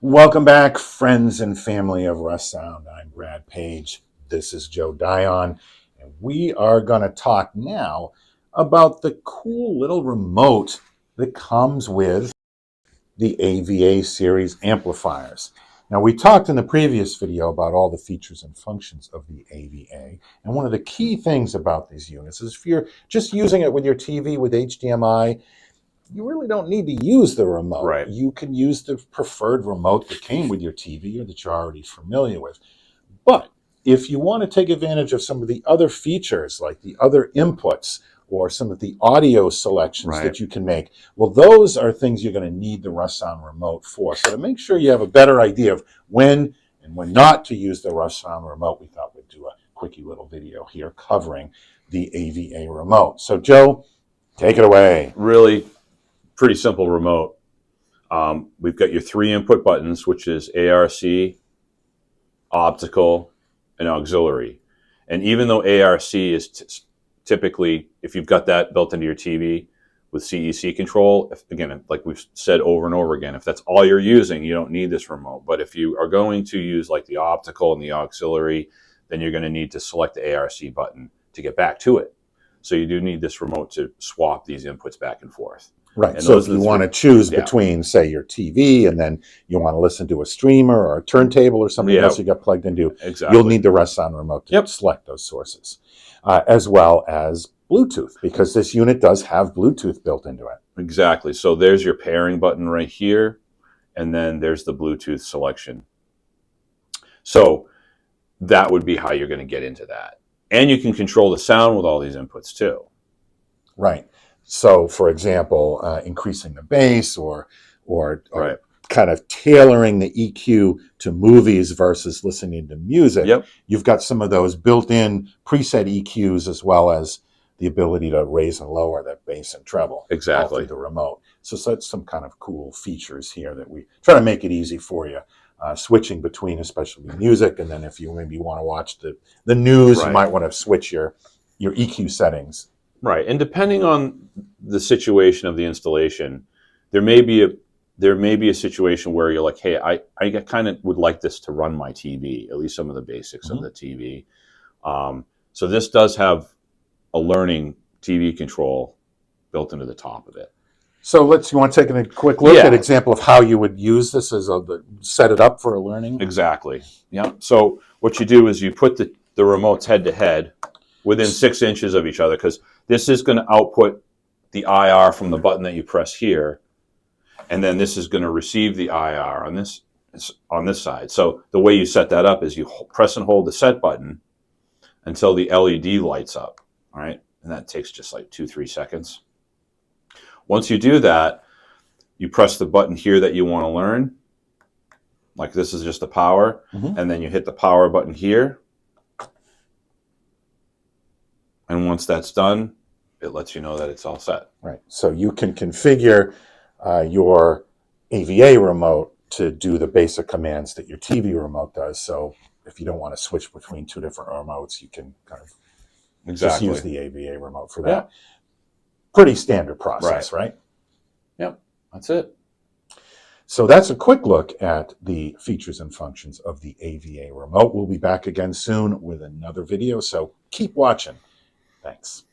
Welcome back, friends and family of Russound. I'm Brad Page. This is Joe Dion, and we are going to talk now about the cool little remote that comes with the AVA-Series amplifiers. Now, we talked in the previous video about all the features and functions of the AVA, and one of the key things about these units is if you're just using it with your TV with HDMI, you really don't need to use the remote. Right. You can use the preferred remote that came with your TV or that you're already familiar with. But if you want to take advantage of some of the other features, like the other inputs or some of the audio selections that you can make, well, those are things you're going to need the Russound remote for. So to make sure you have a better idea of when and when not to use the Russound remote, we thought we'd do a quickie little video here covering the AVA remote. So Joe, take it away. Really pretty simple remote. We've got your 3 input buttons, which is ARC, optical, and auxiliary. And even though ARC is typically, if you've got that built into your TV with CEC control, again, like we've said over and over again, if that's all you're using, you don't need this remote. But if you are going to use like the optical and the auxiliary, then you're going to need to select the ARC button to get back to it. So you do need this remote to swap these inputs back and forth. Right. So if you want to choose between, say, your TV and then you want to listen to a streamer or a turntable or something else you got plugged into, you'll need the Russound remote to select those sources, as well as Bluetooth, because this unit does have Bluetooth built into it. Exactly. So there's your pairing button right here, and then there's the Bluetooth selection. So that would be how you're going to get into that. And you can control the sound with all these inputs too. Right. So, for example, increasing the bass or kind of tailoring the EQ to movies versus listening to music. You've got some of those built-in preset EQs as well as the ability to raise and lower that bass and treble. Exactly. Through the remote. So that's some kind of cool features here that we try to make it easy for you. Switching between especially music, and then if you maybe want to watch the news, you might want to switch your EQ settings. Right, and depending on the situation of the installation, there may be a situation where you're like, hey, I kind of would like this to run my TV, at least some of the basics of the TV. So this does have a learning TV control built into the top of it. So you want to take a quick look at an example of how you would use this as set it up for a learning? Exactly. Yeah. So what you do is you put the remotes head to head within 6 inches of each other, because this is going to output the IR from the button that you press here, and then this is going to receive the IR on this side. So the way you set that up is you press and hold the set button until the LED lights up, all right? And that takes just like 2-3 seconds. Once you do that, you press the button here that you want to learn, like this is just the power, and then you hit the power button here. And once that's done, it lets you know that it's all set. Right. So you can configure your AVA remote to do the basic commands that your TV remote does. So if you don't want to switch between 2 different remotes, you can kind of just use the AVA remote for that. Pretty standard process, right? Yep, that's it. So that's a quick look at the features and functions of the AVA remote. We'll be back again soon with another video, so keep watching. Thanks.